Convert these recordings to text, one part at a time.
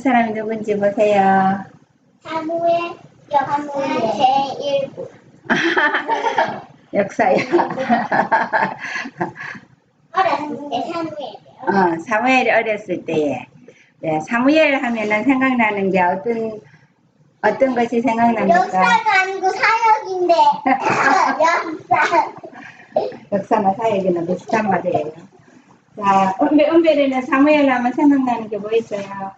사람이 누군지 보세요. 사무엘 역사 제1부. 역사야. 어렸을 때 사무엘이요. 사무엘이 어렸을 때에. 네, 사무엘 하면은 생각나는 게 어떤 것이 생각납니까? 역사가 아니고 사역인데. 역사. 역사나 사역이나 비슷한 말이에요. 자, 은별이는 사무엘 하면 생각나는 게 뭐 있어요?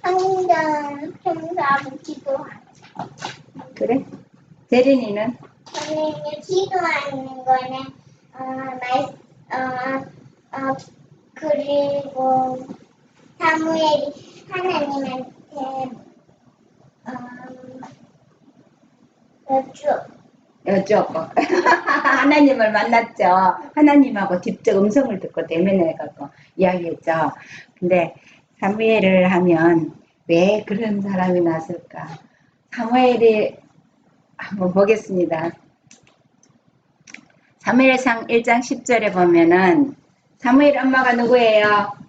성전 청소하고 기도하는. 그래? 대린이는? 저는 기도하는 거는 그리고 사무엘이 하나님한테 여쭈었고 하나님을 만났죠. 하나님하고 직접 음성을 듣고 대면해갖고 이야기했죠. 근데 사무엘을 하면 왜 그런 사람이 났을까? 사무엘이 한번 보겠습니다. 사무엘상 1장 10절에 보면은 사무엘 엄마가 누구예요?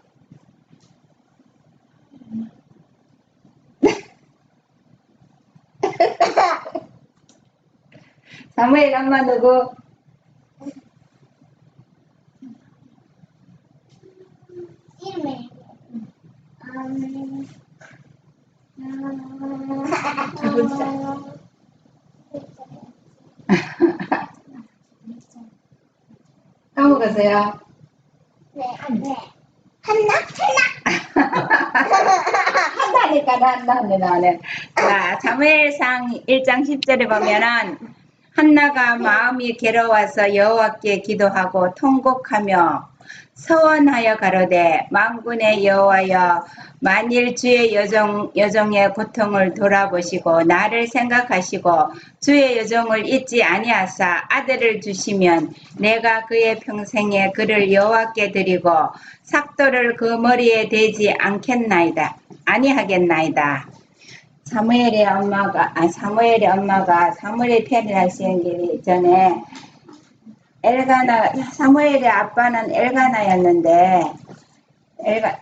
사무엘 엄마 누구? 이름이 까먹으세요? 네. 한나? 한다니까 나네. 자, 사무엘상 1장 10절에 보면은 한나가 마음이 괴로워서 여호와께 기도하고 통곡하며 서원하여 가로되 만군의 여호와여 만일 주의 여종의 고통을 돌아보시고 나를 생각하시고 주의 여종을 잊지 아니하사 아들을 주시면 내가 그의 평생에 그를 여호와께 드리고 삭도를 그 머리에 대지 아니하겠나이다. 사무엘의 엄마가 사무엘의 편을 하시기 전에 사무엘의 아빠는 엘가나였는데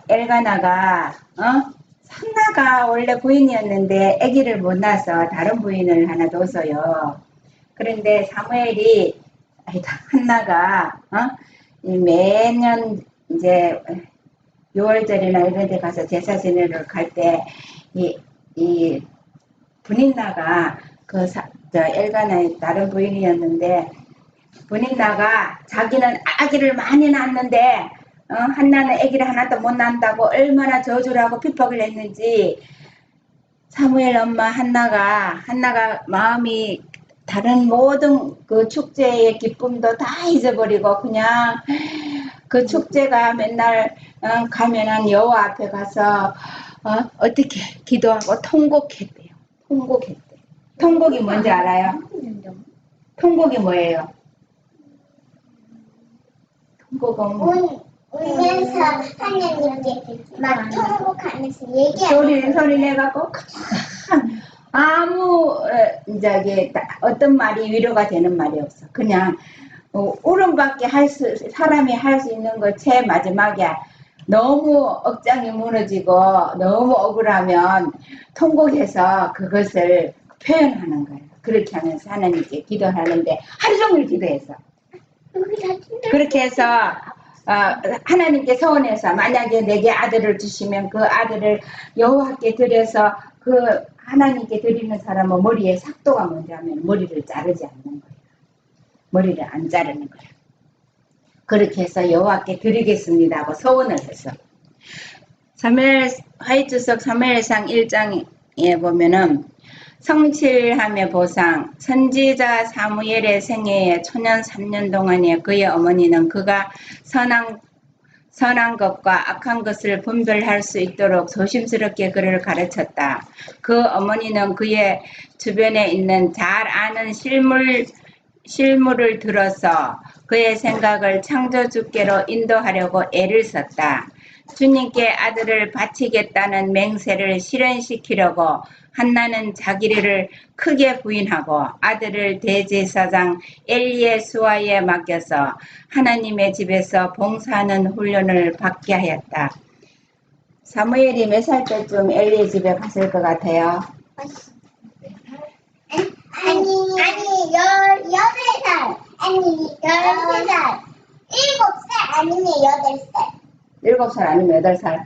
엘가나가 한나가 원래 부인이었는데 아기를 못 낳아서 다른 부인을 하나 뒀어요. 그런데 사무엘이 한나가 매년 이제 6월절이나 이런 데 가서 제사 지내러 갈 때 이 분인나가 엘가나의 다른 부인이었는데 분인나가 자기는 아기를 많이 낳았는데 한나는 아기를 하나도 못 낳는다고 얼마나 저주를 하고 핍박을 했는지 사무엘 엄마 한나가 마음이 다른 모든 그 축제의 기쁨도 다 잊어버리고 그냥 그 축제가 맨날 가면은 여호와 앞에 가서 어떻게 기도하고 통곡했대요. 통곡이 뭔지 알아요? 통곡이 뭐예요? 통곡은 울면서 하나님께 막 통곡하면서 얘기하는 소리 내갖고 아무 어떤 말이 위로가 되는 말이 없어. 그냥 울음밖에 사람이 할 수 있는 것 제일 마지막이야. 너무 억장이 무너지고 너무 억울하면 통곡해서 그것을 표현하는 거예요. 그렇게 하면서 하나님께 기도하는데 하루 종일 기도했어. 그렇게 해서 하나님께 서원해서 만약에 내게 아들을 주시면 그 아들을 여호와께 드려서 그 하나님께 드리는 사람은 머리에 삭도가 뭔지 하면 머리를 자르지 않는 거예요. 머리를 안 자르는 거예요. 그렇게 해서 여호와께 드리겠습니다 하고 서원을 했어. 화이트석 사무엘상 1장에 보면은 성칠함의 보상 선지자 사무엘의 생애에 초년 3년 동안에 그의 어머니는 그가 선한 것과 악한 것을 분별할 수 있도록 조심스럽게 그를 가르쳤다. 그 어머니는 그의 주변에 있는 잘 아는 실물을 들어서 그의 생각을 창조주께로 인도하려고 애를 썼다. 주님께 아들을 바치겠다는 맹세를 실현시키려고 한나는 자기를 크게 부인하고 아들을 대제사장 엘리에수아에 맡겨서 하나님의 집에서 봉사하는 훈련을 받게 하였다. 사무엘이 몇 살 때쯤 엘리의 집에 갔을 것 같아요? 아니, 18살. 아니, 13살. 7살 아니면 8살. 7살 아니면 8살?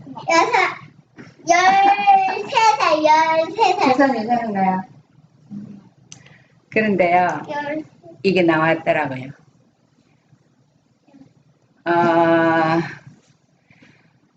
13살. 지선이 생각나요? 그런데요, 이게 나왔더라고요.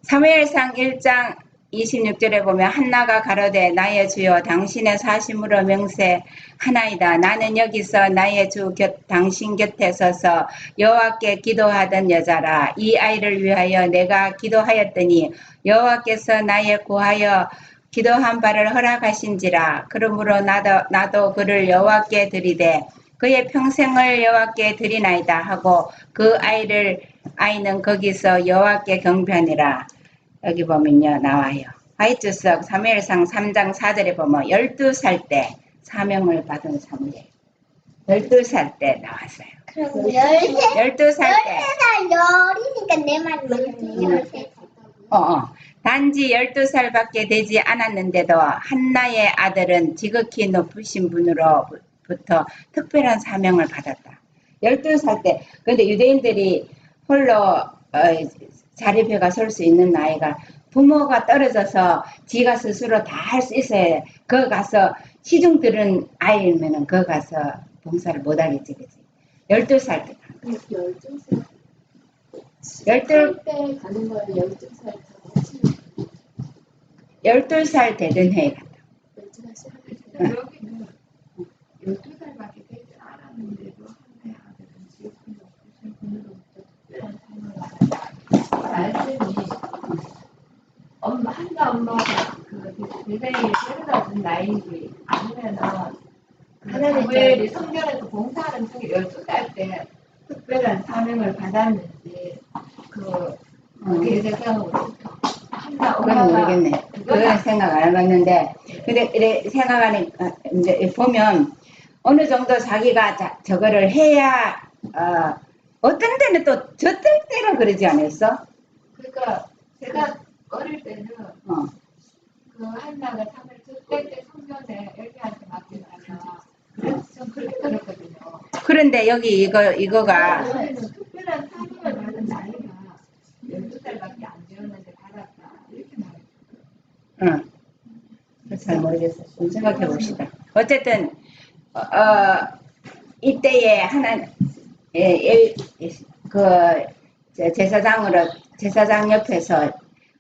사무엘상 1장 26절에 보면 한나가 가로되 나의 주여 당신의 사심으로 명세하나이다. 나는 여기서 나의 주 당신 곁에 서서 여호와께 기도하던 여자라. 이 아이를 위하여 내가 기도하였더니 여호와께서 나의 구하여 기도한 바를 허락하신지라. 그러므로 나도 그를 여호와께 드리되 그의 평생을 여호와께 드리나이다 하고 그 아이는 거기서 여호와께 경배하니라. 여기 보면요 나와요. 화이트석 사무엘상 3장 4절에 보면 12살 때 사명을 받은 사무엘. 12살 때 나왔어요. 그럼 12살 때. 13살 열이니까 내 말이 맞네. 13살. 단지 12살밖에 되지 않았는데도 한나의 아들은 지극히 높으신 분으로부터 특별한 사명을 받았다. 12살 때. 근데 유대인들이 홀로 자립해가 설 수 있는 나이가 부모가 떨어져서 지가 스스로 다 할 수 있어야 돼. 거 가서 시중 들은 아이면은 거 가서 봉사를 못 하겠지, 그치? 12살 때. 12살. 12살 때 가는 거는 12살 12살 되던 해에 갔다. 12살 여기는 12살밖에 되지 않았는데도 한나의 아들은 지옥이 높으신 분으로부터 특별한 삶을 받았다. 말씀이 한나 엄마가 굉장히 데려다준 나이지 아니면은 사무엘이 성전에서 봉사하는 중에 12살 때 특별한 사명을 받았는지 어떻게 생각하고 한나 그건 엄마가 모르겠네. 그건 생각 안 해봤는데, 근데 이래 생각하니까 이제 보면 어느 정도 자기가 저거를 해야 어떤 때는 또 저 때는 그러지 않았어? 그러니까 제가 어릴 때는 그 한나가 참을 저때 때 성전에 엘리한테 맡기다가 그래서 좀 그렇게 들었거든요. 그런데 여기 이거가 저는 특별한 사명을 받은 나이가 12살밖에 안 되었는데 받았다 이렇게 말해요. 잘 모르겠어. 좀 생각해 봅시다. 어쨌든 이때에 제사장 옆에서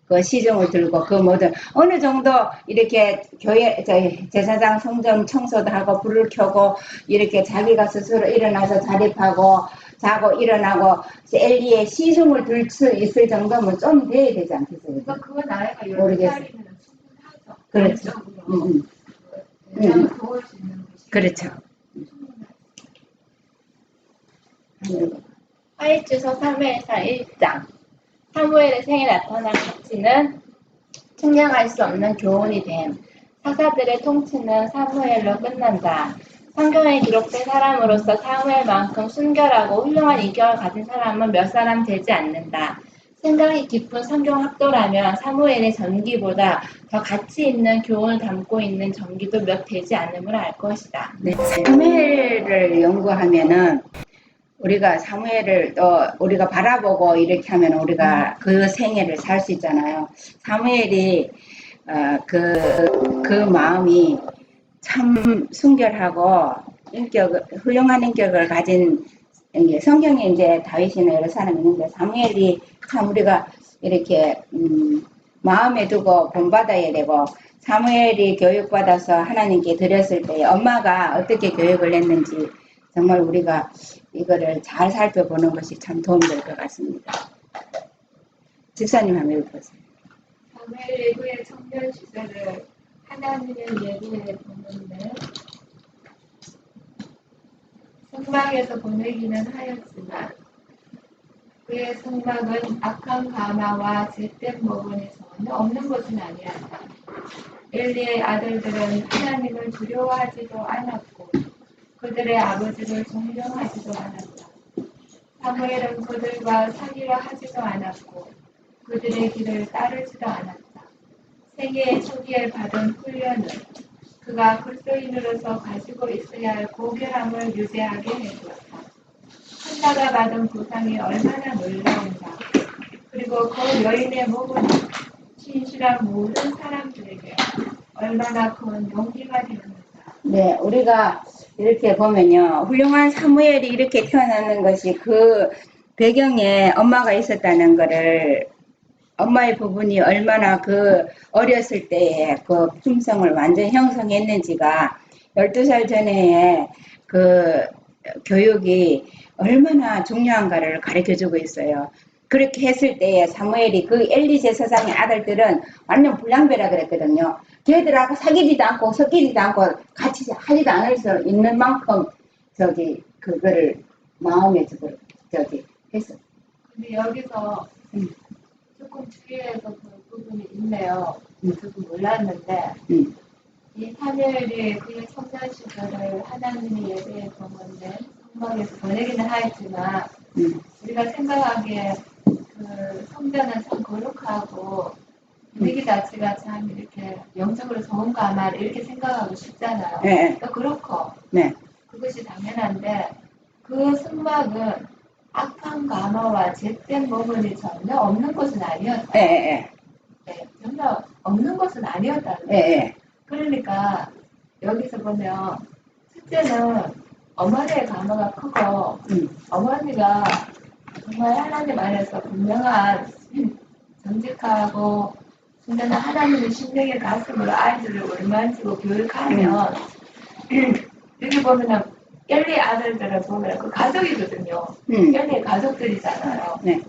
그 시중을 들고 그 모든 어느 정도 이렇게 교회 제사장 성전 청소도 하고 불을 켜고 이렇게 자기가 스스로 일어나서 자립하고 자고 일어나고 엘리의 시중을 들 수 있을 정도면 좀 돼야 되지 않겠어요? 그러니까 그 나이가 모르겠어. 12살이면 충분하죠. 그렇죠. 대상을 도울 수 있는 것이 그렇죠. 화이트서 사무엘상 1장 사무엘의 생에 나타난 가치는 측량할 수 없는 교훈이 됨. 사사들의 통치는 사무엘로 끝난다. 성경에 기록된 사람으로서 사무엘만큼 순결하고 훌륭한 인격을 가진 사람은 몇 사람 되지 않는다. 생각이 깊은 성경 학도라면 사무엘의 전기보다 더 가치 있는 교훈을 담고 있는 전기도 몇 되지 않음을 알 것이다. 네, 사무엘을 연구하면은 우리가 사무엘을 또 우리가 바라보고 이렇게 하면 우리가 그 생애를 살 수 있잖아요. 사무엘이 그 마음이 참 순결하고 훌륭한 인격을 가진 성경에 이제 다윗이나 여러 사람이 있는데 사무엘이 참 우리가 이렇게 마음에 두고 본받아야 되고 사무엘이 교육받아서 하나님께 드렸을 때 엄마가 어떻게 교육을 했는지 정말 우리가 이거를 잘 살펴보는 것이 참 도움이 될 것 같습니다. 집사님 한번 읽어보세요. 사무엘 예후의 청년 시절을 하나님의 예후에 보는데 성막에서 보내기는 하였지만 그의 성막은 악한 가마와 잿된 모본에서 전혀 없는 것은 아니었다. 엘리의 아들들은 하나님을 두려워하지도 않았고 그들의 아버지를 존경하지도 않았다. 사무엘은 그들과 상의를 하지도 않았고 그들의 길을 따르지도 않았다. 생애 초기에 받은 훈련은 그가 그리스도인으로서 가지고 있어야 할 고결함을 유지하게 해주었다. 한나가 받은 보상이 얼마나 놀라운가. 그리고 그 여인의 몸은 신실한 모든 사람들에게 얼마나 큰 용기가 되었는가. 네, 우리가 이렇게 보면요. 훌륭한 사무엘이 이렇게 태어나는 것이 그 배경에 엄마가 있었다는 거를 엄마의 부분이 얼마나 그 어렸을 때에 그 품성을 완전 형성했는지가 12살 전에 그 교육이 얼마나 중요한가를 가르쳐 주고 있어요. 그렇게 했을 때에 사무엘이 그 엘리 제사장의 아들들은 완전 불량배라 그랬거든요. 걔들하고 사귀지도 않고 섞이지도 않고 같이 하지도 않을 수 있는 만큼 그거를 마음에 했어. 근데 여기서 조금 주의해서 그 부분이 있네요. 저도 몰랐는데 이 사무엘이 그의 청년 시절을 하나님의 예배에 동원된 성막에서 보내기는 하였지만 우리가 생각하기에 그 성전은 참 거룩하고 분위기 자체가 참 이렇게 영적으로 좋은가 말 이렇게 생각하고 싶잖아요. 네. 또 그렇고 네. 그것이 당연한데 그 성막은 악한 감화와 잿된 부분이 전혀 없는 것은 아니었다. 예. 네, 전혀 없는 것은 아니었다는 거예요. 예. 그러니까 여기서 보면 첫째는 어머니의 감화가 크고 어머니가 정말 하나님 안에서 분명한 정직하고 순전한 하나님의 심령의 가슴으로 아이들을 얼만지고 교육하면 여기 보면은 엘리 아들들을 보면 그 가족이거든요. 엘리의 가족들이잖아요. 네.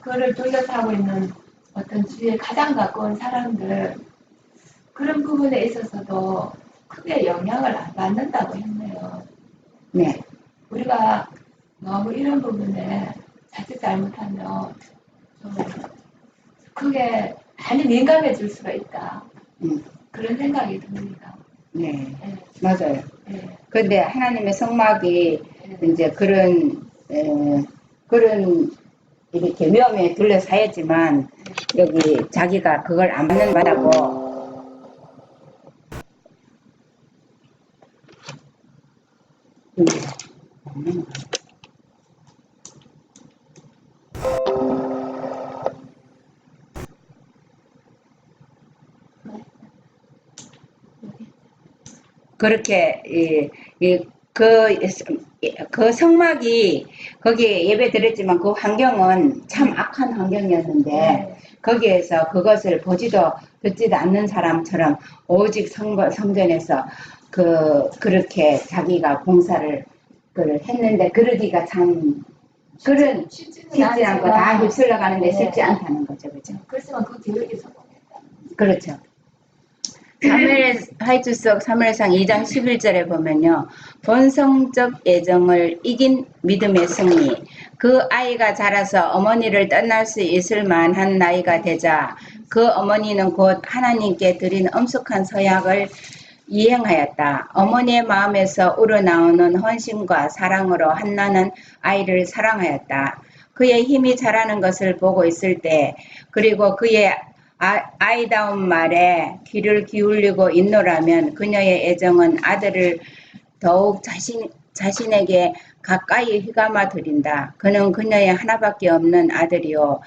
그를 둘러싸고 있는 어떤 주위에 가장 가까운 사람들 그런 부분에 있어서도 크게 영향을 안 받는다고 했네요. 네. 우리가 너무 이런 부분에 자칫 잘못하면 좀 크게 많이 민감해질 수가 있다. 그런 생각이 듭니다. 네. 네. 맞아요. 네. 근데 하나님의 성막이 네. 이제 그런 이렇게 위험에 둘러싸였지만 여기 자기가 그걸 안 받는 바라고 그렇게 그 성막이 거기에 예배 드렸지만 그 환경은 참 악한 환경이었는데 거기에서 그것을 보지도 듣지도 않는 사람처럼 오직 성전에서 그렇게 자기가 봉사를 했는데 그러기가 참 쉽지 않고 다 휩쓸려 가는데 쉽지 않다는 거죠, 그죠? 그렇지만 그 교육이 성공했다. 그렇죠. 하이투석 3월상 2장 11절에 보면요. 본성적 애정을 이긴 믿음의 승리. 그 아이가 자라서 어머니를 떠날 수 있을 만한 나이가 되자 그 어머니는 곧 하나님께 드린 엄숙한 서약을 이행하였다. 어머니의 마음에서 우러나오는 헌신과 사랑으로 한나는 아이를 사랑하였다. 그의 힘이 자라는 것을 보고 있을 때 그리고 그의 아이다운 말에 귀를 기울이고 있노라면 그녀의 애정은 아들을 더욱 자신에게 가까이 휘감아 들인다. 그는 그녀의 하나밖에 없는 아들이요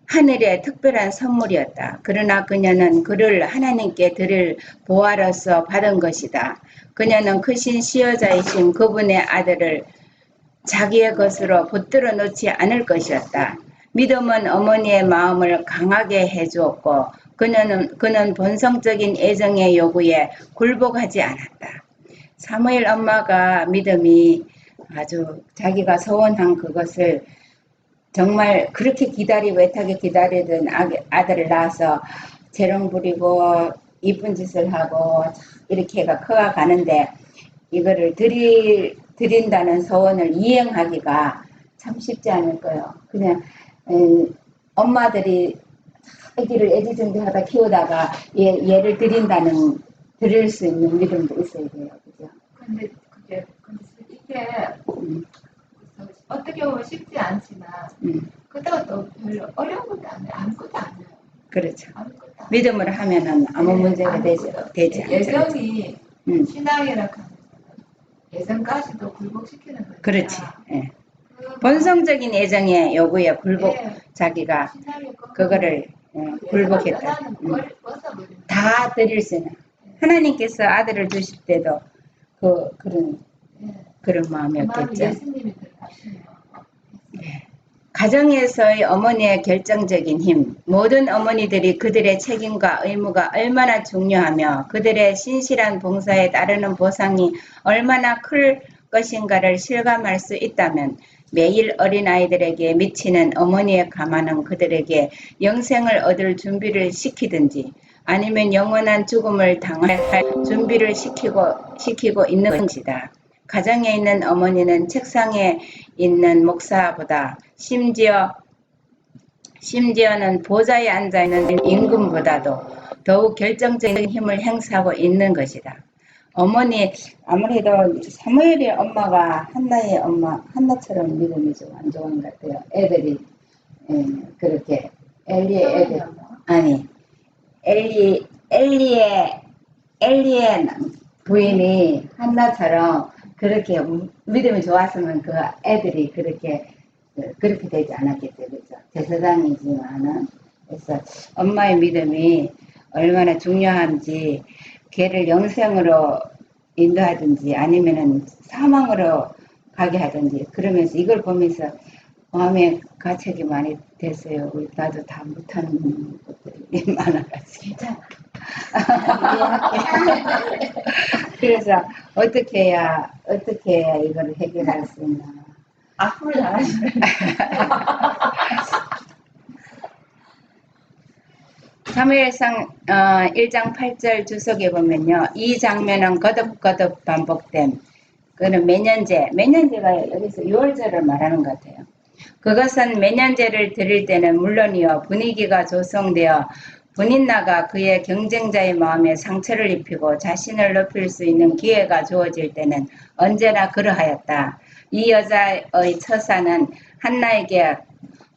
하늘의 특별한 선물이었다. 그러나 그녀는 그를 하나님께 드릴 보화로서 받은 것이다. 그녀는 크신 시여자이신 그분의 아들을 자기의 것으로 붙들어 놓지 않을 것이었다. 믿음은 어머니의 마음을 강하게 해주었고 그는 본성적인 애정의 요구에 굴복하지 않았다. 사무엘 엄마가 믿음이 아주 자기가 소원한 그것을 정말 그렇게 기다리고 애타게 기다리던 아들을 낳아서 재롱 부리고 이쁜 짓을 하고 이렇게 해가 커가는데 이거를 드린다는 소원을 이행하기가 참 쉽지 않을 거예요. 그냥 엄마들이 아기를 애지중지하다 키우다가 얘를 드릴 수 있는 믿음도 있어야 돼요. 그죠? 근데 이게 어떻게 보면 쉽지 않지만 그렇다고 또 별로 어려운 것도 아니에요. 아무것도 안 해요. 그렇죠. 아무것도 안 믿음으로 하면은 아무 네, 문제가 되지 않죠. 예정이 음. 신앙이라 하면 예정까지도 굴복시키는 거니까. 그렇지. 예. 그 본성적인 애정의 요구에 굴복, 예, 자기가 신앙의 건 그거를 굴복했다. 다 드릴 수는. 하나님께서 아들을 주실 때도 그런 마음이었겠죠. 예수님이 들어가시네요. 가정에서의 어머니의 결정적인 힘, 모든 어머니들이 그들의 책임과 의무가 얼마나 중요하며 그들의 신실한 봉사에 따르는 보상이 얼마나 클 것인가를 실감할 수 있다면 매일 어린아이들에게 미치는 어머니의 가마는 그들에게 영생을 얻을 준비를 시키든지 아니면 영원한 죽음을 당할 준비를 시키고 있는 것이다. 가정에 있는 어머니는 책상에 있는 목사보다 심지어는 보좌에 앉아있는 임금보다도 더욱 결정적인 힘을 행사하고 있는 것이다. 어머니, 아무래도 사무엘의 엄마가 한나의 엄마, 한나처럼 믿음이 좀 안 좋은 것 같아요. 애들이 그렇게 엘리의 애들, 아니 엘리의 부인이 한나처럼 그렇게 믿음이 좋았으면 그 애들이 그렇게 되지 않았겠죠, 그죠? 제사장이지만은 그래서 엄마의 믿음이 얼마나 중요한지 걔를 영생으로 인도하든지 아니면은 사망으로 가게 하든지 그러면서 이걸 보면서 마음에 가책이 많이 됐어요. 나도 다 못하는 것들이 많아가지고. 그래서 어떻게 해야 이걸 해결할 수 있나. 앞으로 나가시면 사무엘상 1장 8절 주석에 보면요. 이 장면은 거듭거듭 반복된 그는 매년제가 여기서 6월절을 말하는 것 같아요. 그것은 매년제를 드릴 때는 물론이요 분위기가 조성되어 분인나가 그의 경쟁자의 마음에 상처를 입히고 자신을 높일 수 있는 기회가 주어질 때는 언제나 그러하였다. 이 여자의 처사는 한나에게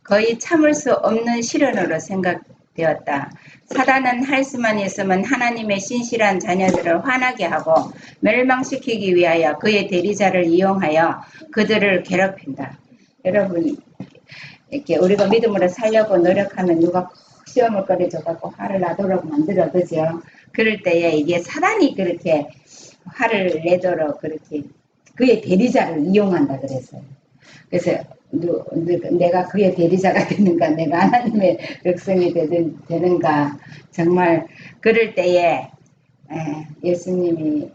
거의 참을 수 없는 시련으로 생각되었다. 사단은 할 수만 있으면 하나님의 신실한 자녀들을 화나게 하고 멸망시키기 위하여 그의 대리자를 이용하여 그들을 괴롭힌다. 여러분, 이렇게 우리가 믿음으로 살려고 노력하면 누가 꼭 시험을 꺼내줘갖고 화를 나도록 만들어, 그죠? 그럴 때에 이게 사단이 그렇게 화를 내도록 그렇게 그의 대리자를 이용한다 그랬어요. 그래서 내가 그의 대리자가 되는가, 내가 하나님의 백성이 되는가, 정말 그럴 때에 예수님이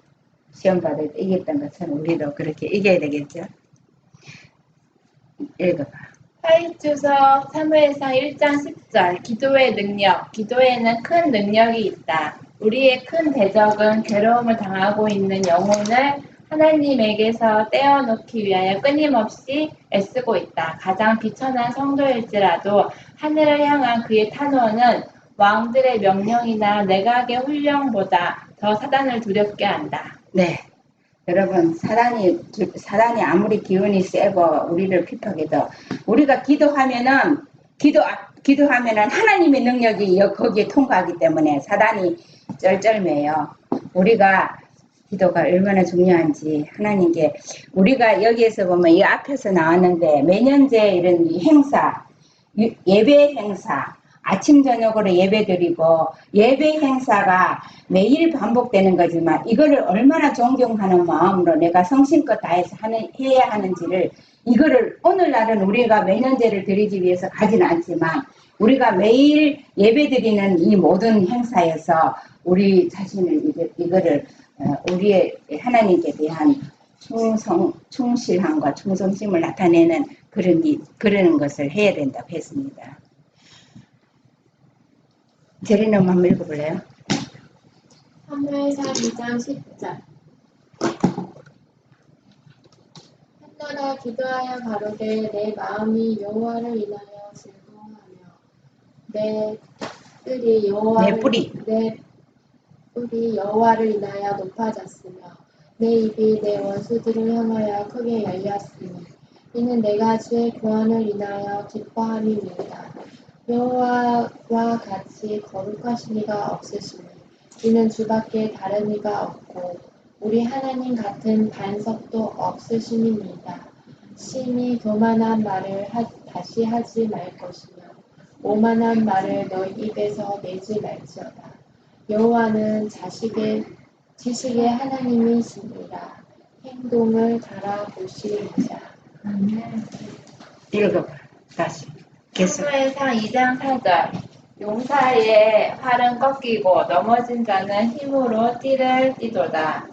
시험받을 때 이겼던 것처럼 우리도 그렇게 이겨야 되겠죠? 읽어봐. 하이주석 사무엘상 1장 10절 기도의 능력. 기도에는 큰 능력이 있다. 우리의 큰 대적은 괴로움을 당하고 있는 영혼을 하나님에게서 떼어놓기 위하여 끊임없이 애쓰고 있다. 가장 비천한 성도일지라도 하늘을 향한 그의 탄원은 왕들의 명령이나 내각의 훈령보다 더 사단을 두렵게 한다. 네. 여러분, 사단이 아무리 기운이 세고 우리를 핍박해도 우리가 기도하면은 하나님의 능력이 거기에 통과하기 때문에 사단이 쩔쩔매요. 우리가 기도가 얼마나 중요한지 하나님께 우리가 여기에서 보면 이 앞에서 나왔는데 매년제 이런 행사, 예배 행사, 아침 저녁으로 예배드리고 예배 행사가 매일 반복되는 거지만 이거를 얼마나 존경하는 마음으로 내가 성심껏 다해서 해야 하는지를 이거를 오늘날은 우리가 매년제를 드리기 위해서 가지는 않지만 우리가 매일 예배드리는 이 모든 행사에서 우리 자신을 이거를 우리의 하나님께 대한 충실함과 충성심을 나타내는 그러는 것을 해야 된다고 했습니다. 제리는 한번 읽어볼래요? 사무엘상 2장 10절 한나라 기도하여 가로되 내 마음이 여호와를 인하여 즐거워하며 내 뿔이 여호와를 인하여 높아졌으며 내 입이 내 원수들을 향하여 크게 열렸으니 이는 내가 주의 구원을 인하여 기뻐함이니이다. 여호와와 같이 거룩하신 이가 없으시니 이는 주밖에 다른 이가 없고 우리 하나님 같은 반석도 없으심이니이다. 심히 교만한 말을 다시 하지 말 것이며 오만한 말을 너희 입에서 내지 말지어다. 여호와는 지식의 하나님이시니라. 행동을 달아보시리이다. 읽어봐. 다시. 계속. 사무엘상 2장 4절. 용사의 활은 꺾이고 넘어진 자는 힘으로 띠를 띠도다.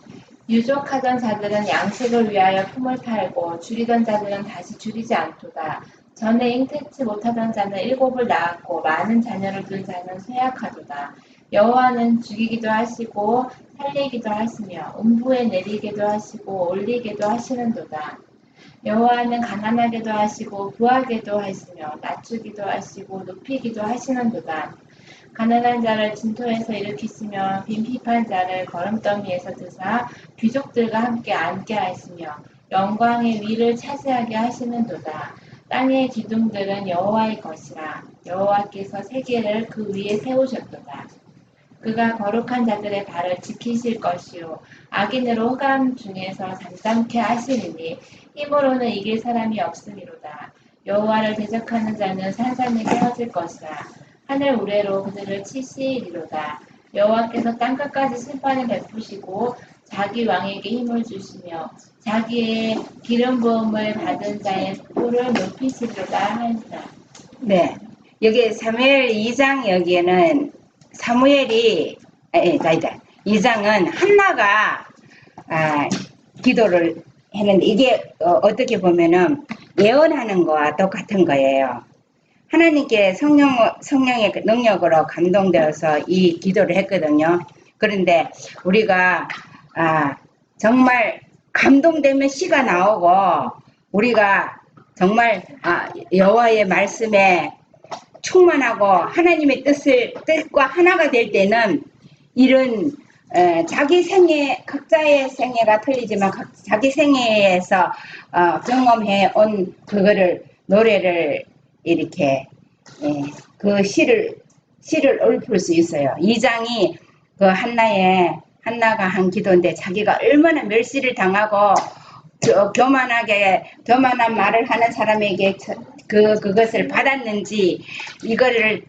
유족하던 자들은 양식을 위하여 품을 팔고 줄이던 자들은 다시 줄이지 않도다. 전에 잉태치 못하던 자는 7을 낳았고 많은 자녀를 둔 자는 쇠약하도다. 여호와는 죽이기도 하시고 살리기도 하시며 음부에 내리기도 하시고 올리기도 하시는도다. 여호와는 가난하게도 하시고 부하게도 하시며 낮추기도 하시고 높이기도 하시는도다. 가난한 자를 진토에서 일으키시며 빈핍한 자를 거름더미에서 드사 귀족들과 함께 앉게 하시며 영광의 위를 차지하게 하시는도다. 땅의 기둥들은 여호와의 것이라. 여호와께서 세계를 그 위에 세우셨도다. 그가 거룩한 자들의 발을 지키실 것이요 악인으로 흑암 중에서 잠잠케 하시리니 힘으로는 이길 사람이 없으리로다. 여호와를 대적하는 자는 산산이 깨어질 것이라. 하늘 우레로 그들을 치시리로다. 여호와께서 땅끝까지 심판을 베푸시고 자기 왕에게 힘을 주시며 자기의 기름 부음을 받은 자의 뿔을 높이시리로다 하니라. 네. 여기 사무엘 2장 여기에는 사무엘이 2장은 한나가 기도를 했는데 이게 어떻게 보면은 예언하는 거와 똑같은 거예요. 하나님께 성령의 능력으로 감동되어서 이 기도를 했거든요. 그런데 우리가 정말 감동되면 시가 나오고 우리가 정말 여호와의 말씀에 충만하고 하나님의 뜻과 하나가 될 때는 이런 자기 생애 각자의 생애가 틀리지만 자기 생애에서 경험해 온 그거를 노래를 이렇게 그 시를 읊을 수 있어요. 2장이 그 한나가 한 기도인데 자기가 얼마나 멸시를 당하고 교만한 말을 하는 사람에게 그것을 받았는지 그거를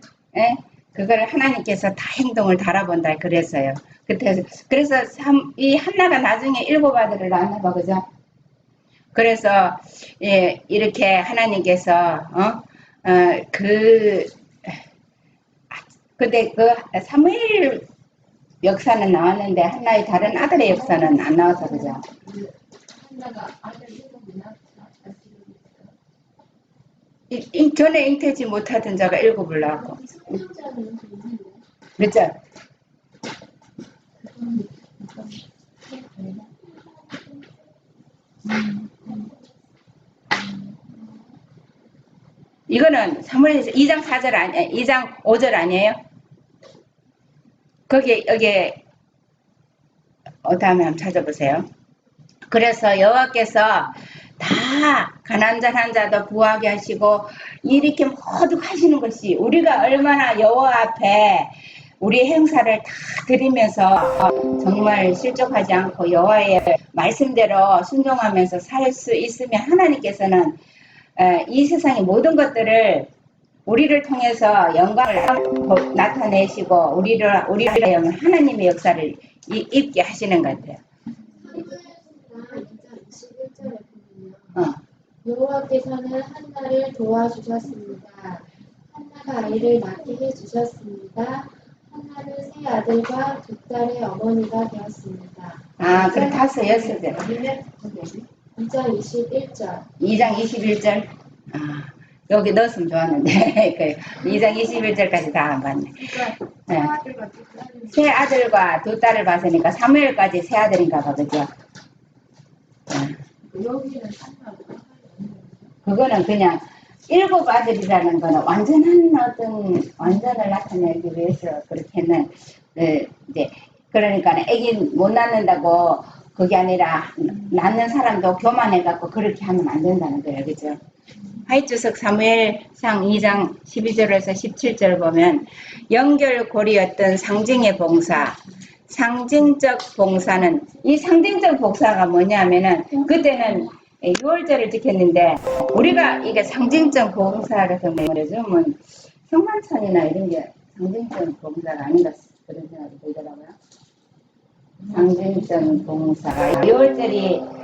하나님께서 다 행동을 달아본다 그랬어요. 그래서 이 한나가 나중에 7 아들을 낳나 봐, 그죠? 그래서 이렇게 하나님께서 근데 그 사무엘 역사는 나왔는데 한나의 다른 아들의 역사는 안 나와서 그죠? 한나가 아들 7이 전에 잉태지 못하던 자가 7을 낳았고. 몇 절? 이거는 사무엘에서 2장 4절 아니에요? 2장 5절 아니에요? 여기 다음에 한번 찾아보세요. 그래서 여호와께서 다 가난한 자도 부하게 하시고 이렇게 모두 하시는 것이 우리가 얼마나 여호와 앞에 우리 행사를 다 드리면서 정말 실족하지 않고 여호와의 말씀대로 순종하면서 살 수 있으면 하나님께서는 이 세상의 모든 것들을 우리를 통해서 영광을 나타내시고 우리를 하나님의 역사를 입게 하시는 것 같아요. 여호와께서는 한나를 도와주셨습니다. 한나가 아이를 낳게 해주셨습니다. 한나는 세 아들과 2딸의 어머니가 되었습니다. 그럼 5, 6절. 2장 21절. 2장 21절. 여기 넣었으면 좋았는데 2장 21절까지 다 안 봤네. 세 아들과 2딸을 봤으니까 사무엘까지 세 아들인가 봐, 그죠? 그거는 그냥 7 아들이라는 거는 완전을 나타내기 위해서 그렇게 했는, 이제, 그러니까 애기 못 낳는다고 그게 아니라 낳는 사람도 교만해갖고 그렇게 하면 안 된다는 거예요. 그죠? 화이트석 사무엘상 2장 12절에서 17절 보면 연결고리였던 상징의 봉사, 상징적 봉사는 이 상징적 봉사가 뭐냐면은 그때는 6월절을 지켰는데 우리가 이게 상징적 봉사를 말해주면 성만찬이나 이런 게 상징적 봉사가 아닌가 그런 생각이 들더라고요. 상징적 봉사 6월절이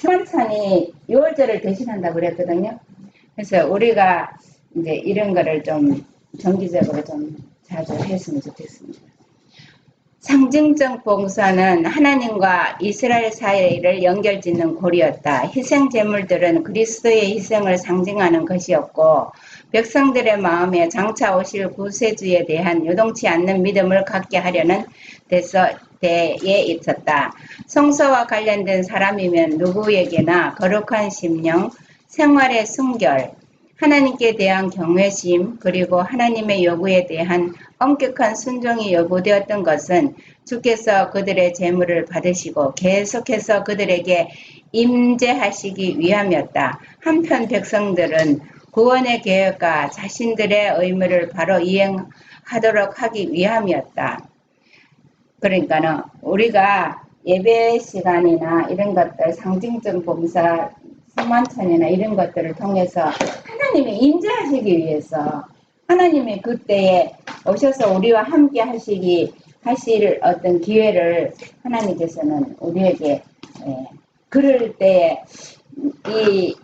성만찬이 6월절을 대신한다고 그랬거든요. 그래서 우리가 이제 이런 거를 좀 정기적으로 좀 자주 했으면 좋겠습니다. 상징적 봉사는 하나님과 이스라엘 사이를 연결짓는 고리였다. 희생 제물들은 그리스도의 희생을 상징하는 것이었고 백성들의 마음에 장차 오실 구세주에 대한 요동치 않는 믿음을 갖게 하려는 때에 있었다. 성서와 관련된 사람이면 누구에게나 거룩한 심령, 생활의 순결, 하나님께 대한 경외심, 그리고 하나님의 요구에 대한 엄격한 순종이 요구되었던 것은 주께서 그들의 재물을 받으시고 계속해서 그들에게 임재하시기 위함이었다. 한편 백성들은 구원의 계획과 자신들의 의무를 바로 이행하도록 하기 위함이었다. 그러니까는 우리가 예배 시간이나 이런 것들 상징적 봉사 성만찬이나 이런 것들을 통해서 하나님이 임재하시기 위해서 하나님이 그때에 오셔서 우리와 함께 하실 어떤 기회를 하나님께서는 우리에게 그럴 때에 이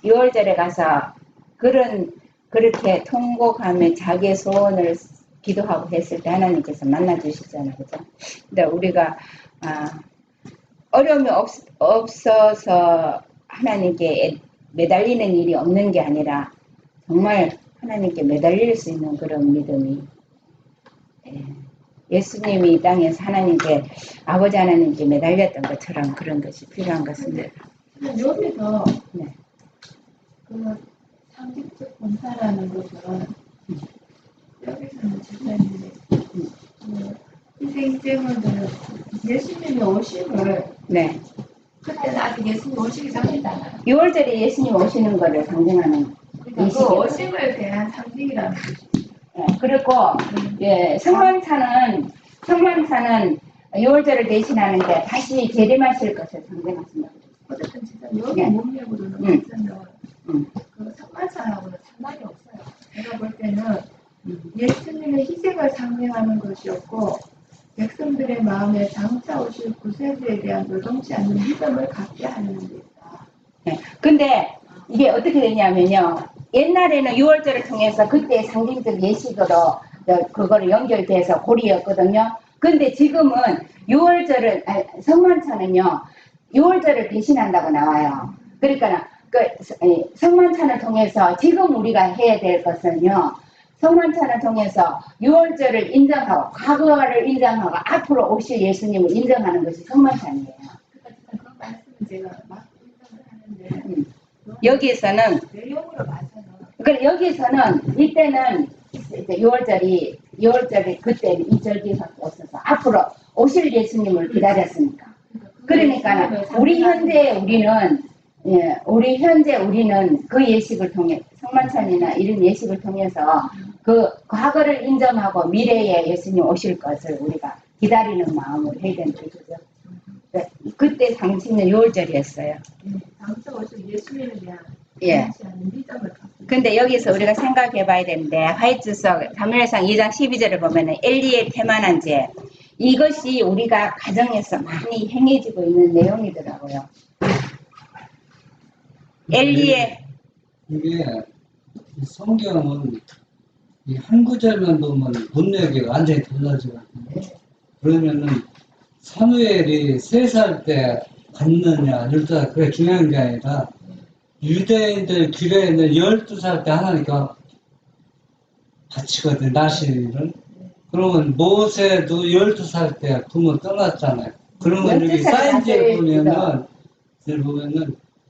6월절에 가서 그렇게 통곡하며 자기의 소원을 기도하고 했을 때 하나님께서 만나주시잖아요. 그죠? 근데 우리가 어려움이 없어서 하나님께 매달리는 일이 없는 게 아니라 정말 하나님께 매달릴 수 있는 그런 믿음이 예수님이 이 땅에서 하나님께 아버지 하나님께 매달렸던 것처럼 그런 것이 필요한 것입니다. 여기서 네. 그 상징적 봉사라는 것은 여기서는 집사님이 희생제물들은 예수님의 오심을 네. 그때는 아직 예수님 오시기 전이잖아요. 6월절에 예수님 오시는 것을 상징하는 그러니까 그 오심을 대한 상징이라는 뜻이죠. 예, 그리고 성만찬은 6월절을 대신하는데 다시 재림하실 것을 상징하신다. 어쨌든 진짜 여기 문맥으로는 그 성만찬하고는 상관이 없어요. 제가 볼 때는 예수님의 희생을 상징하는 것이었고 백성들의 마음에 장차 오실 구세주에 대한 요동치 않는 믿음을 갖게 하는 데 있다. 네. 근데 이게 어떻게 되냐면요. 옛날에는 6월절을 통해서 그때 상징적 예식으로 그거를 연결돼서 고리였거든요. 근데 지금은 6월절을 성만찬은요. 6월절을 대신한다고 나와요. 그러니까 성만찬을 통해서 지금 우리가 해야 될 것은요. 성만찬을 통해서 6월절을 인정하고 과거를 인정하고 앞으로 오실 예수님을 인정하는 것이 성만찬이에요. 그런 말씀을 제가 막 인정을 하는데 여기에서는 내용으로 봐서는 여기서는 이때는 이제 6월절이 그때 이 절기가 없어서 앞으로 오실 예수님을 기다렸으니까. 그러니까 우리 현재 우리는 그 예식을 통해 성만찬이나 이런 예식을 통해서 그 과거를 인정하고 미래에 예수님 오실 것을 우리가 기다리는 마음을 해야 되는 거죠. 그때 당시는 6월절이었어요. 장차 오실 예수님에 대한 예. 믿음을 갖고. 근데 여기서 우리가 생각해 봐야 되는데 화이트석 사무엘상 2장 12절을 보면은 엘리의 태만한 죄 이것이 우리가 가정에서 많이 행해지고 있는 내용이더라고요. 엘리의 이게 성경은 이 한 구절만 보면 문맥이 완전히 달라지거든요. 그러면은 사무엘이 3살 때 갔느냐 12살 그게 중요한 게 아니라 유대인들 규례에는 12살 때 하나니까 바치거든 나시를. 그러면 모세도 12살 때 부모 떠났잖아요. 그러면 여기 사인지에 보면은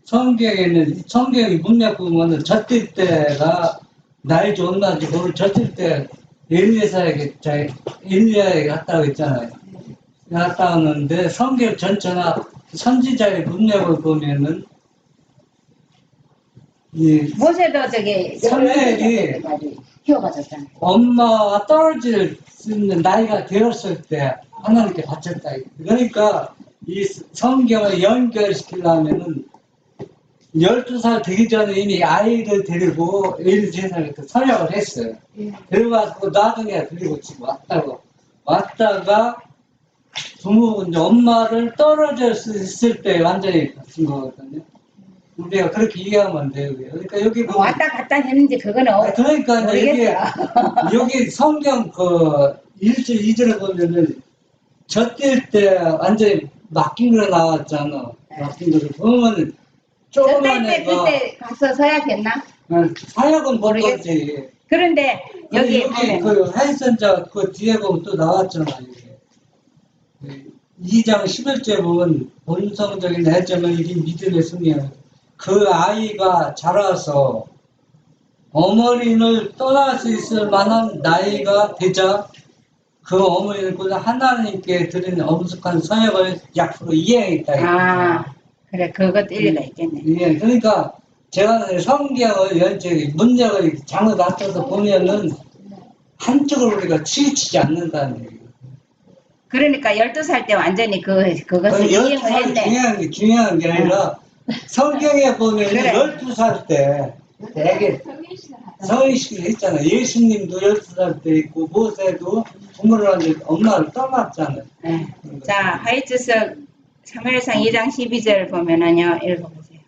성경이 문맥 보면은 젖뛸 때가 나이 좋은 날이 모를 젖뛸 때 엘리야에게 갔다고 했잖아요. 갔다 왔는데 성경 전체나 선지자의 문맥을 보면은 이 모세도 저기 사무엘이 키워가졌잖아요. 엄마가 떨어질 수 있는 나이가 되었을 때 하나님께 바쳤다. 그러니까 이 성경을 연결시키려면은 12살 되기 전에 이미 아이를 데리고 세상에 선약을 했어요. 그래가지고 나중에 데리고 지금 왔다가 부모, 이제 엄마를 떨어질 수 있을 때 완전히 바친 거거든요. 우리가 그렇게 이해하면 돼요. 그러니까 여기 보면 왔다 갔다 했는지 그거는 그러니까 모르겠어요. 여기 성경 그 1절, 2절에 보면은 젖뛸 때 완전히 맡긴 거 나왔잖아. 맡긴 거를 보면 조그만 저때 때 애가 그때 가서 서야겠나? 사역은 모르겠어요. 모르겠지. 그런데 여기 보면 그 하이선자 그 뒤에 보면 또 나왔잖아. 이게. 2장 11절 보면 본성적인 해점은 이게 믿음의 승리야. 그 아이가 자라서 어머니를 떠날 수 있을 만한 나이가 되자 그 어머니는 그 하나님께 드리는 엄숙한 서약을 약속으로 이행했다. 아 그래 그것도 일리가 있겠네. 예, 그러니까 제가 성경을 연체 문맥을 장을 갖춰서 보면은 한쪽으로 우리가 치우치지 않는다는 얘기예요. 그러니까 12살 때 완전히 그것을 이행을 했네. 중요한 게 아니라 성경에 보면 그래. 12살 때 되게 성인식을 했잖아요. 예수님도 12살 때 있고 모세도 부모를 한데 엄마를 떠났잖아요. 네. 자 하이츠서 사무엘상 2장 12절 보면은요 읽어보세요.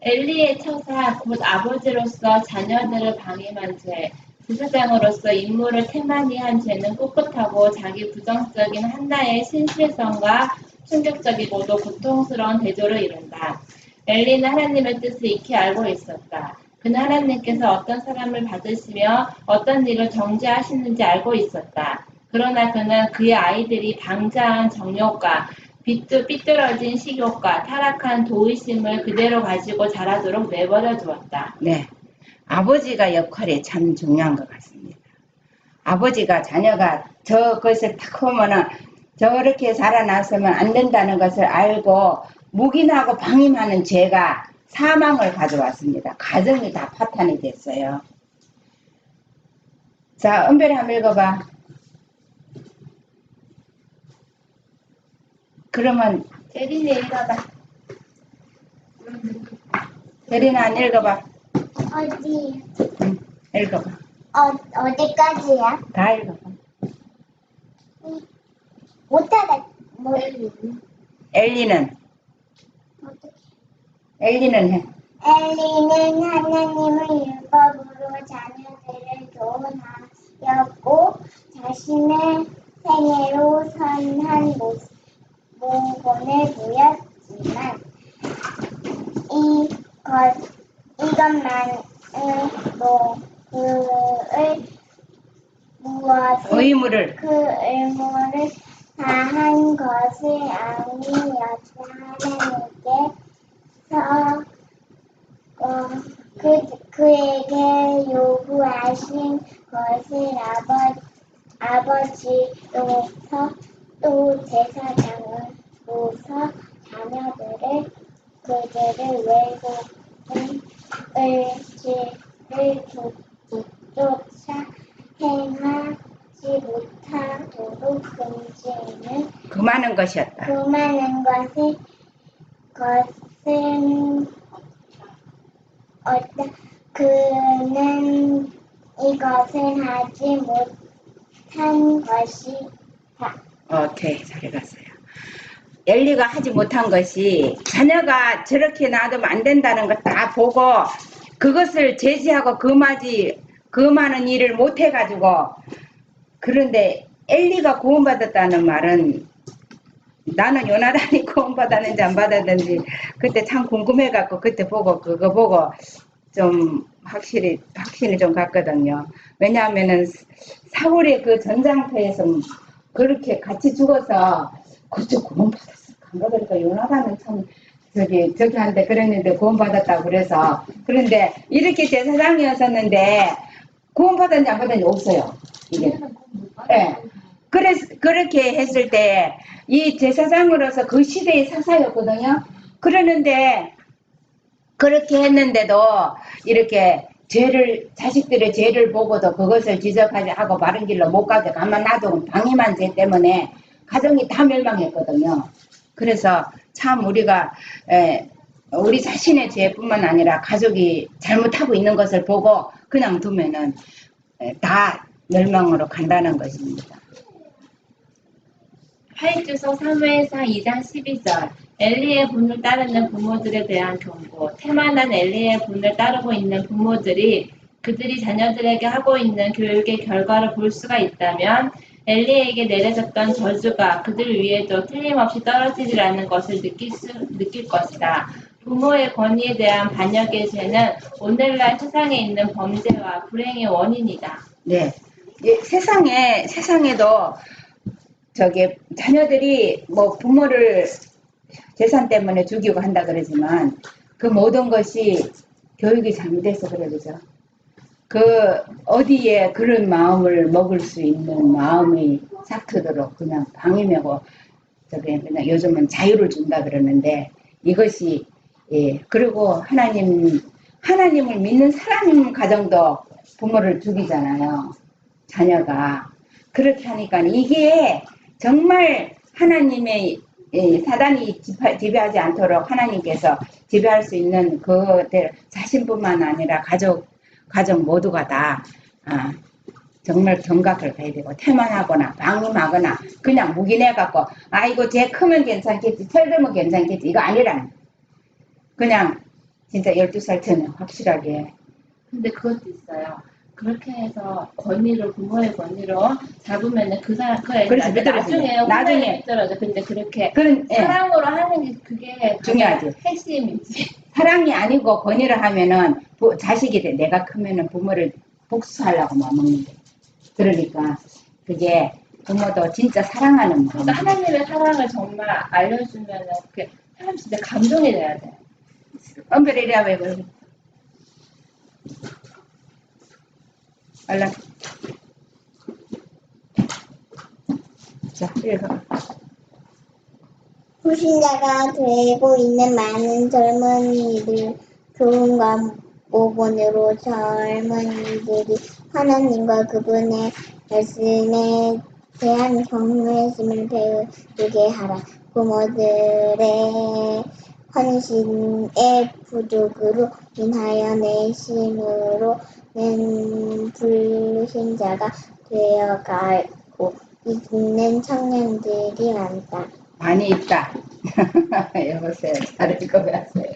엘리의 처사 곧 아버지로서 자녀들을 방임한 죄, 제사장으로서 임무를 태만히 한 죄는 꿋꿋하고 자기 부정적인 한나의 신실성과 충격적이고도 고통스러운 대조를 이룬다. 엘리는 하나님의 뜻을 익히 알고 있었다. 그는 하나님께서 어떤 사람을 받으시며 어떤 일을 정죄하시는지 알고 있었다. 그러나 그는 그의 아이들이 방자한 정욕과 삐뚤어진 식욕과 타락한 도의심을 그대로 가지고 자라도록 내버려 두었다. 네, 아버지가 역할이 참 중요한 것 같습니다. 아버지가 자녀가 저것을 딱 보면은 저렇게 자라났으면 안 된다는 것을 알고 묵인하고 방임하는 죄가 사망을 가져왔습니다. 가정이 다 파탄이 됐어요. 자, 은별이 한번 읽어봐. 그러면 예린이 읽어봐. 예린아 안 읽어봐. 어디? 읽어봐. 어디까지야? 다 읽어봐. 못하다. 엘리는 해. 엘리는 하나님의 율법으로 자녀들을 교훈하였고 자신의 생애로 선한 모본을 보였지만 이것만을 의무를 그 의무를 다한 것이 아니었다. 하나님께서 그에게 요구하신 것을 아버지로서 또 제사장으로서 자녀들을 그들을 외국을 죄를 쫓아 행하지 못하도록 금지는 금하는 것이었다. 그만한 것은 그는 이것을 하지 못한 것이다. 오케이, 잘 읽었어요. 엘리가 하지 못한 것이 자녀가 저렇게 놔두면 안 된다는 걸 다 보고 그것을 제지하고 금하는 일을 못 해가지고 그런데 엘리가 구원받았다는 말은 나는 요나단이 구원받았는지 안 받았는지 그때 참 궁금해갖고 그때 보고 그거 보고 좀 확실히 좀 갔거든요. 왜냐하면은 사울의 그 전장터에서 그렇게 같이 죽어서 그쪽 구원받았을까? 그러니까 요나단은 참 저기 한테 그랬는데 구원받았다고 그래서 그런데 이렇게 제사장이었었는데 구원받았는지 안 받았는지 없어요. 이게. 예. 그렇게 했을 때 이 제사장으로서 그 시대의 사사였거든요. 그러는데 그렇게 했는데도 이렇게 자식들의 죄를 보고도 그것을 지적하지 하고 바른 길로 못 가게 가만 놔두고 방임한 죄 때문에 가정이 다 멸망했거든요. 그래서 참 우리가 우리 자신의 죄뿐만 아니라 가족이 잘못하고 있는 것을 보고 그냥 두면은 다 멸망으로 간다는 것입니다. 하이주서 사무엘상 2장 12절 엘리의 분을 따르는 부모들에 대한 경고. 태만한 엘리의 분을 따르고 있는 부모들이 그들이 자녀들에게 하고 있는 교육의 결과를 볼 수가 있다면 엘리에게 내려졌던 저주가 그들 위에도 틀림없이 떨어지리라는 것을 느낄 것이다. 부모의 권위에 대한 반역의 죄는 오늘날 세상에 있는 범죄와 불행의 원인이다. 네, 세상에도 자녀들이 뭐 부모를 재산 때문에 죽이고 한다 그러지만 그 모든 것이 교육이 잘못돼서 그래, 그죠? 어디에 그런 마음을 먹을 수 있는 마음이 싹트도록 그냥 방임하고 그냥 요즘은 자유를 준다 그러는데 이것이 그리고 하나님을 믿는 사람 가정도 부모를 죽이잖아요. 자녀가. 그렇게 하니까 이게 정말 하나님의 사단이 지배하지 않도록 하나님께서 지배할 수 있는 그들 자신뿐만 아니라 가정 모두가 다 정말 경각을 해야 되고 태만하거나 방임하거나 그냥 묵인해갖고 아이고 쟤 크면 괜찮겠지 철들면 괜찮겠지 이거 아니라는 그냥 진짜 12살 때는 확실하게. 근데 그것도 있어요. 그렇게 해서 부모의 권위로 잡으면은 그 애가 나중에 삐뚤어져. 근데 그렇게 사랑으로 하는 게 그게 중요하지. 핵심이지. 사랑이 아니고 권위를 하면은 자식이 돼. 내가 크면은 부모를 복수하려고 마먹는데. 그러니까 그게 부모도 진짜 사랑하는 마음. 그러니까 하나님의 사랑을 정말 알려주면은 그게 사람 진짜 감동이 돼야 돼. 엄별이랴 왜 그러고. 알라. 자, 읽어. 불신자가 되고 있는 많은 젊은이들 교훈과 모본으로 젊은이들이 하나님과 그분의 말씀에 대한 경외심을 배우게 하라. 부모들의 헌신의 부족으로 인하여 내심으로는 불신자가 되어가고 있는 청년들이 많다. 많이 있다. 여보세요. 잘 읽어봤어요.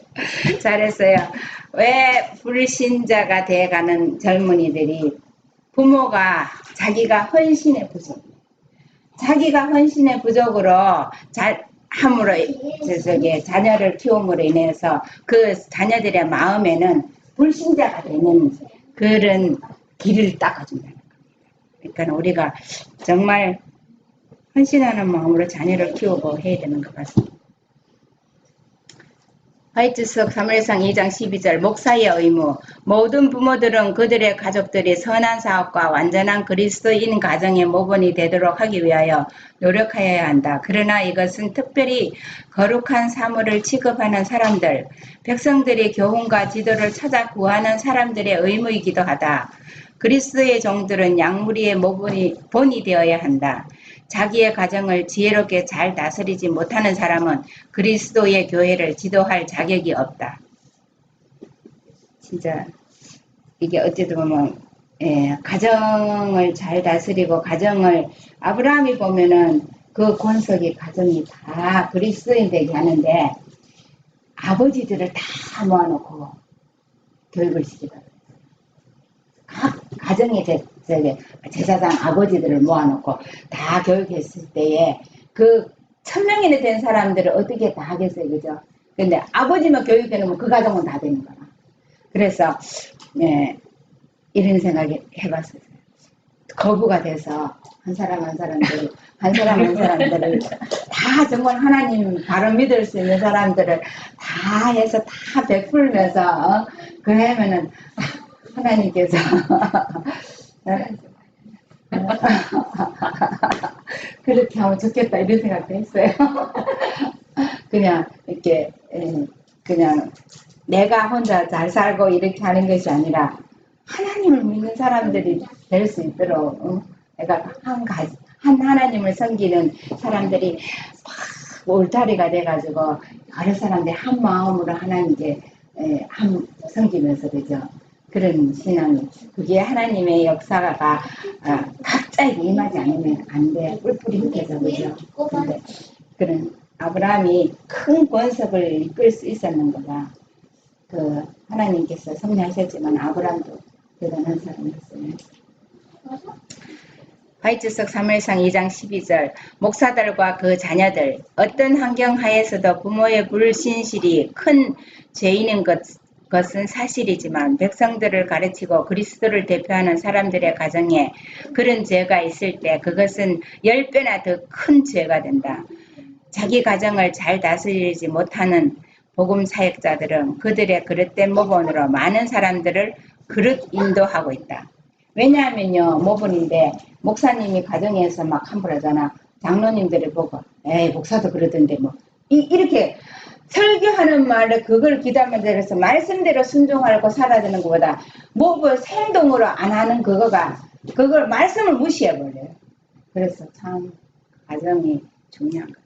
잘했어요. 왜 불신자가 돼가는 젊은이들이 부모가 자기가 헌신의 부족으로 함으로 자녀를 키움으로 인해서 그 자녀들의 마음에는 불신자가 되는 그런 길을 닦아준다는 겁니다. 그러니까 우리가 정말 헌신하는 마음으로 자녀를 키우고 해야 되는 것 같습니다. 하이트석 사무엘상 2장 12절 목사의 의무. 모든 부모들은 그들의 가족들이 선한 사업과 완전한 그리스도인 가정의 모본이 되도록 하기 위하여 노력하여야 한다. 그러나 이것은 특별히 거룩한 사물을 취급하는 사람들, 백성들이 교훈과 지도를 찾아 구하는 사람들의 의무이기도 하다. 그리스도의 종들은 양무리의 본이 되어야 한다. 자기의 가정을 지혜롭게 잘 다스리지 못하는 사람은 그리스도의 교회를 지도할 자격이 없다. 진짜 이게 어찌 보면 가정을 잘 다스리고 아브라함이 보면은 그 권석이 가정이 다 그리스도인 되게 하는데 아버지들을 다 모아놓고 교육을 시키더라고요. 각 가정의 제사장 아버지들을 모아놓고 다 교육했을 때에 그 1000명이나 된 사람들을 어떻게 다 하겠어요, 그죠? 근데 아버지만 교육해놓으면 그 가정은 다 되는 거야. 그래서 이런 생각이 해봤어요. 거부가 돼서 한 사람 한 사람들을 다 정말 하나님 바로 믿을 수 있는 사람들을 다 해서 다 베풀면서 그러면은 하나님께서 그렇게 하면 좋겠다 이런 생각도 했어요. 그냥 이렇게 그냥 내가 혼자 잘 살고 이렇게 하는 것이 아니라 하나님을 믿는 사람들이 될 수 있도록 내가 한 하나님을 섬기는 사람들이 막 울타리가 돼가지고 여러 사람들이 한 마음으로 하나님께 섬기면서 그죠. 그런 신앙이 그게 하나님의 역사가 갑자기 임하지 않으면 안 돼. 뿔뿔이 흩어져 그죠. 근데 그런 아브라함이 큰 권석을 이끌 수 있었는 거다. 그 하나님께서 섭리하셨지만 아브라함도 대단한 사람이었어요. 화이트석 사무엘상 2장 12절 목사들과 그 자녀들 어떤 환경 하에서도 부모의 불신실이 큰 죄인인 것은 사실이지만 백성들을 가르치고 그리스도를 대표하는 사람들의 가정에 그런 죄가 있을 때 그것은 10배나 더 큰 죄가 된다. 자기 가정을 잘 다스리지 못하는 복음 사역자들은 그들의 그릇된 모본으로 많은 사람들을 그릇 인도하고 있다. 왜냐하면요, 모본인데 목사님이 가정에서 막 함부로 하잖아. 장로님들을 보고 에이 목사도 그러던데 뭐 이렇게 설교하는 말에 그걸 귀담아들여서 말씀대로 순종하고 살아야 되는 것보다 뭐 행동으로 안 하는 그걸 말씀을 무시해버려요. 그래서 참 가정이 중요한 것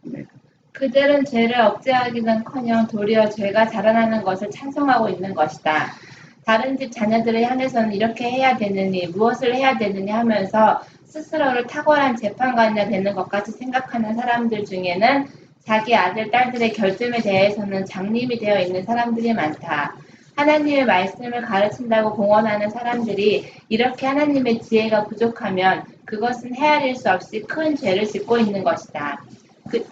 같습니다. 그들은 죄를 억제하기는커녕 도리어 죄가 자라나는 것을 찬성하고 있는 것이다. 다른 집 자녀들을 향해서는 이렇게 해야 되느니 무엇을 해야 되느니 하면서 스스로를 탁월한 재판관이나 되는 것 같이 생각하는 사람들 중에는 자기 아들, 딸들의 결점에 대해서는 장님이 되어 있는 사람들이 많다. 하나님의 말씀을 가르친다고 공언하는 사람들이 이렇게 하나님의 지혜가 부족하면 그것은 헤아릴 수 없이 큰 죄를 짓고 있는 것이다.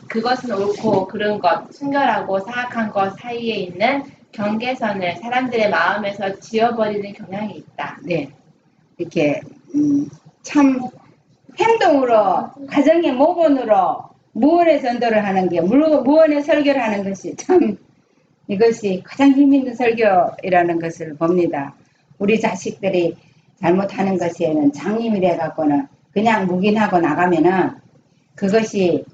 그것은 옳고 그른 것, 순결하고 사악한 것 사이에 있는 경계선을 사람들의 마음에서 지워버리는 경향이 있다. 네, 이렇게 참 행동으로 가정의 모본으로 무언의 전도를 하는 게 무언의 설교를 하는 것이 참 이것이 가장 힘있는 설교이라는 것을 봅니다. 우리 자식들이 잘못하는 것에는 장님이 돼갖고는 그냥 묵인하고 나가면은 그것이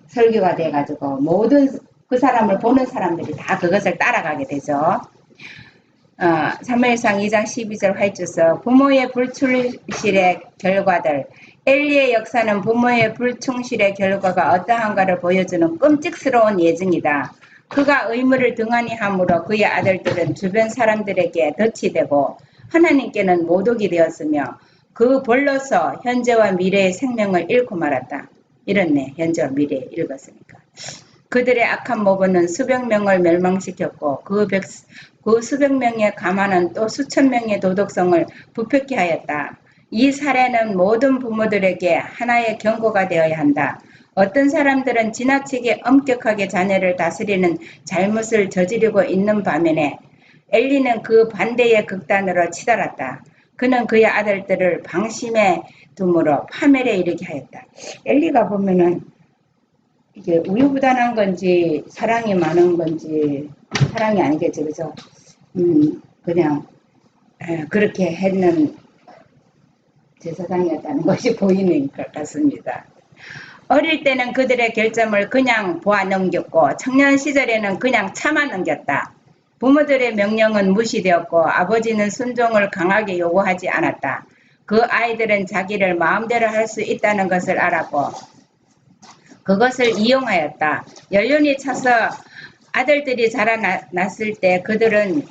설교가 돼가지고 모든 그 사람을 보는 사람들이 다 그것을 따라가게 되죠. 사무엘상 2장 12절 화이트서 부모의 불충실의 결과들 엘리의 역사는 부모의 불충실의 결과가 어떠한가를 보여주는 끔찍스러운 예증이다. 그가 의무를 등한히 함으로 그의 아들들은 주변 사람들에게 덫이 되고 하나님께는 모독이 되었으며 그 벌로서 현재와 미래의 생명을 잃고 말았다. 이렇네. 현재와 미래 읽었으니까. 그들의 악한 모본은 수백 명을 멸망시켰고 그 수백 명의 가만은 또 수천 명의 도덕성을 부패케 하였다. 이 사례는 모든 부모들에게 하나의 경고가 되어야 한다. 어떤 사람들은 지나치게 엄격하게 자녀를 다스리는 잘못을 저지르고 있는 반면에 엘리는 그 반대의 극단으로 치달았다. 그는 그의 아들들을 방심에 둠으로 파멸에 이르게 하였다. 엘리가 보면은 이게 우유부단한 건지 사랑이 많은 건지 사랑이 아니겠지 그죠? 그냥 그렇게 했는 제사장이었다는 것이 보이는 것 같습니다. 어릴 때는 그들의 결점을 그냥 보아 넘겼고 청년 시절에는 그냥 참아 넘겼다. 부모들의 명령은 무시되었고 아버지는 순종을 강하게 요구하지 않았다. 그 아이들은 자기를 마음대로 할 수 있다는 것을 알았고 그것을 이용하였다. 연륜이 차서 아들들이 자라났을 때 그들은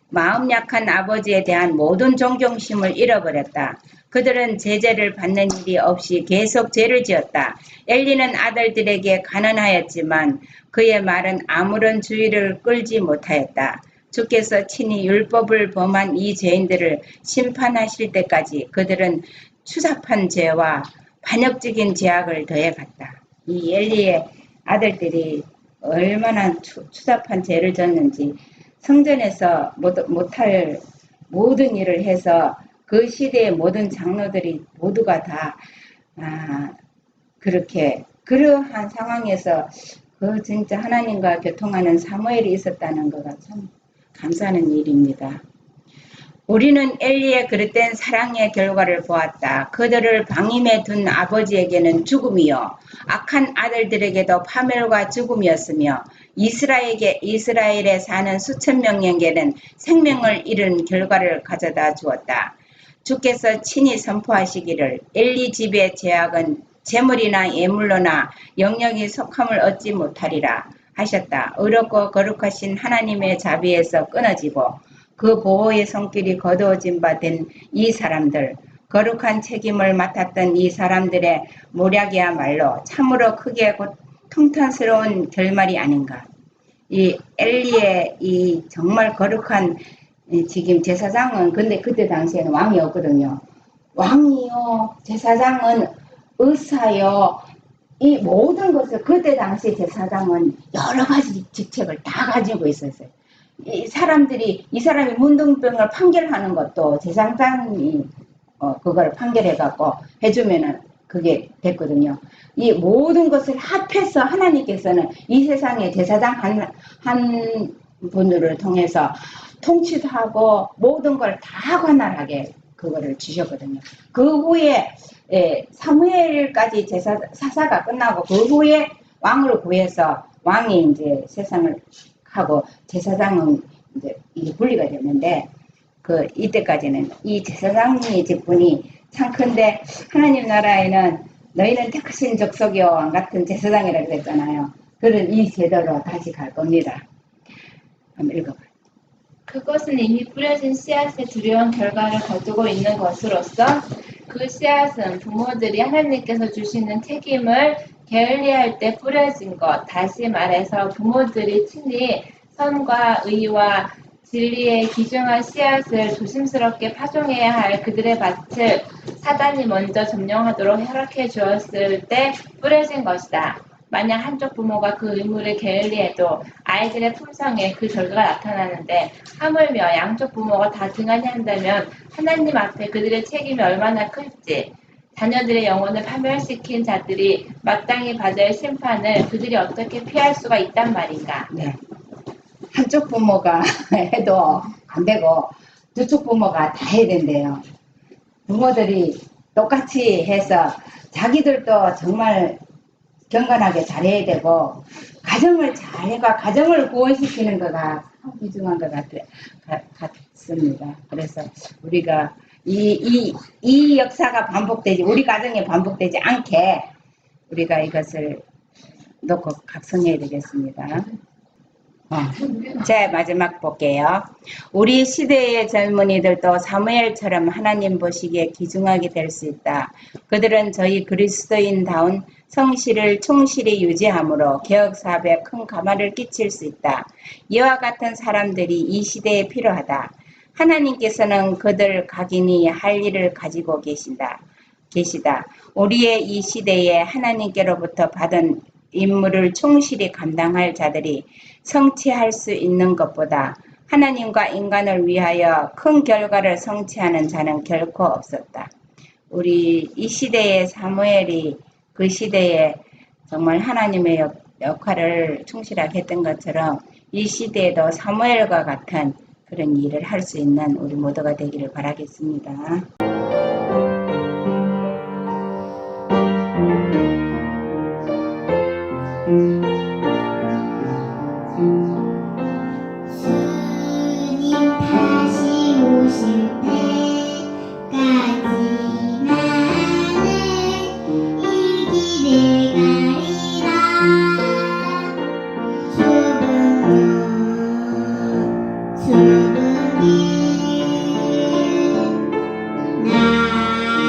마음 약한 아버지에 대한 모든 존경심을 잃어버렸다. 그들은 제재를 받는 일이 없이 계속 죄를 지었다. 엘리는 아들들에게 가난하였지만 그의 말은 아무런 주의를 끌지 못하였다. 주께서 친히 율법을 범한 이 죄인들을 심판하실 때까지 그들은 추잡한 죄와 반역적인 죄악을 더해갔다. 이 엘리의 아들들이 얼마나 추잡한 죄를 졌는지 성전에서 못할 모든 일을 해서 그 시대의 모든 장로들이 모두가 다 그렇게 그러한 상황에서 그 진짜 하나님과 교통하는 사무엘이 있었다는 거가 참 감사하는 일입니다. 우리는 엘리의 그릇된 사랑의 결과를 보았다. 그들을 방임에 둔 아버지에게는 죽음이요 악한 아들들에게도 파멸과 죽음이었으며 이스라엘에 사는 수천 명에게는 생명을 잃은 결과를 가져다 주었다. 주께서 친히 선포하시기를 엘리 집의 죄악은 재물이나 예물로나 영역이 속함을 얻지 못하리라 하셨다. 의롭고 거룩하신 하나님의 자비에서 끊어지고 그 보호의 손길이 거두어진 바 된 이 사람들, 거룩한 책임을 맡았던 이 사람들의 모략이야말로 참으로 크게 통탄스러운 결말이 아닌가. 이 엘리의 이 정말 거룩한 지금 제사장은 근데 그때 당시에는 왕이었거든요. 왕이요, 제사장은 의사요, 이 모든 것을 그때 당시 제사장은 여러 가지 직책을 다 가지고 있었어요. 이 사람들이 이 사람이 문둥병을 판결하는 것도 제사장이 그걸 판결해갖고 해주면은 그게 됐거든요. 이 모든 것을 합해서 하나님께서는 이 세상에 제사장 한 분들을 통해서 통치도 하고 모든 걸 다 관할하게 그거를 주셨거든요. 그 후에 사무엘까지 사사가 끝나고 그 후에 왕을 구해서 왕이 이제 세상을 하고 제사장은 이제 이게 분리가 됐는데 그 이때까지는 이 제사장의 직분이 참 큰데 하나님 나라에는 너희는 택하신 족속이요 왕 같은 제사장이라고 그랬잖아요. 그런 이 제도로 다시 갈 겁니다. 한번 읽어봐요. 그것은 이미 뿌려진 씨앗의 두려운 결과를 거두고 있는 것으로서 그 씨앗은 부모들이 하나님께서 주시는 책임을 게을리할 때 뿌려진 것, 다시 말해서 부모들이 친히 선과 의와 진리에 기중한 씨앗을 조심스럽게 파종해야 할 그들의 밭을 사단이 먼저 점령하도록 허락해 주었을 때 뿌려진 것이다. 만약 한쪽 부모가 그 의무를 게을리해도 아이들의 품성에 그 결과가 나타나는데 하물며 양쪽 부모가 다 등한히 한다면 하나님 앞에 그들의 책임이 얼마나 클지, 자녀들의 영혼을 파멸시킨 자들이 마땅히 받을 심판을 그들이 어떻게 피할 수가 있단 말인가. 네. 한쪽 부모가 해도 안 되고 두쪽 부모가 다 해야 된대요. 부모들이 똑같이 해서 자기들도 정말 경건하게 잘해야 되고 가정을 잘해가 가정을 구원시키는 거가 귀중한 것 같습니다. 그래서 우리가 이 역사가 반복되지 우리 가정에 반복되지 않게 우리가 이것을 놓고 각성해야 되겠습니다. 제 마지막 볼게요. 우리 시대의 젊은이들도 사무엘처럼 하나님 보시기에 귀중하게 될 수 있다. 그들은 저희 그리스도인다운 성실을 충실히 유지함으로 개혁 사업에 큰 가마를 끼칠 수 있다. 이와 같은 사람들이 이 시대에 필요하다. 하나님께서는 그들 각인이 할 일을 가지고 계시다. 우리의 이 시대에 하나님께로부터 받은 임무를 충실히 감당할 자들이 성취할 수 있는 것보다 하나님과 인간을 위하여 큰 결과를 성취하는 자는 결코 없었다. 우리 이 시대의 사무엘이 그 시대에 정말 하나님의 역할을 충실하게 했던 것처럼 이 시대에도 사무엘과 같은 그런 일을 할 수 있는 우리 모두가 되기를 바라겠습니다. 주님 다시 오실 때까지 나는 이 길을 가리라. 좁은 길 나의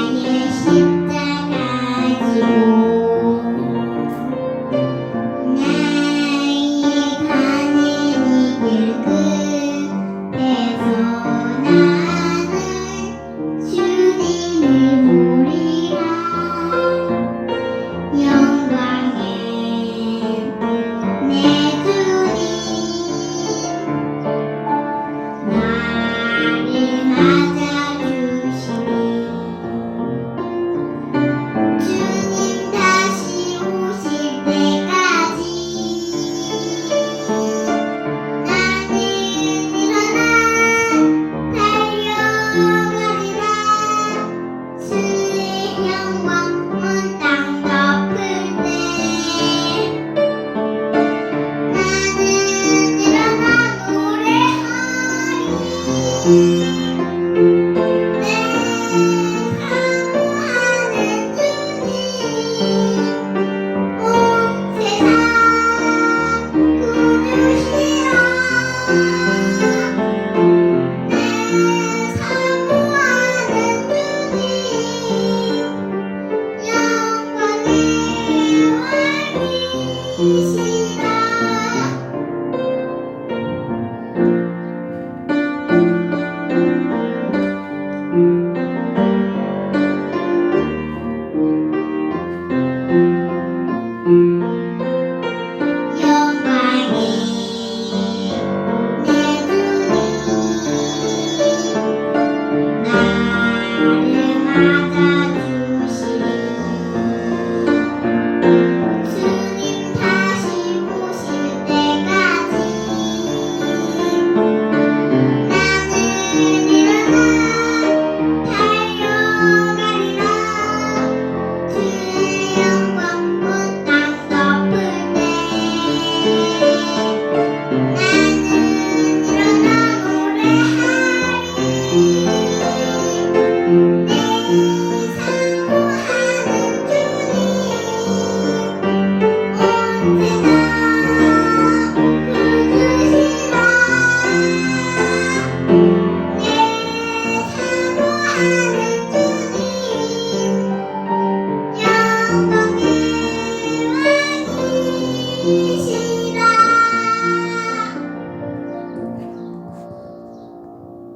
내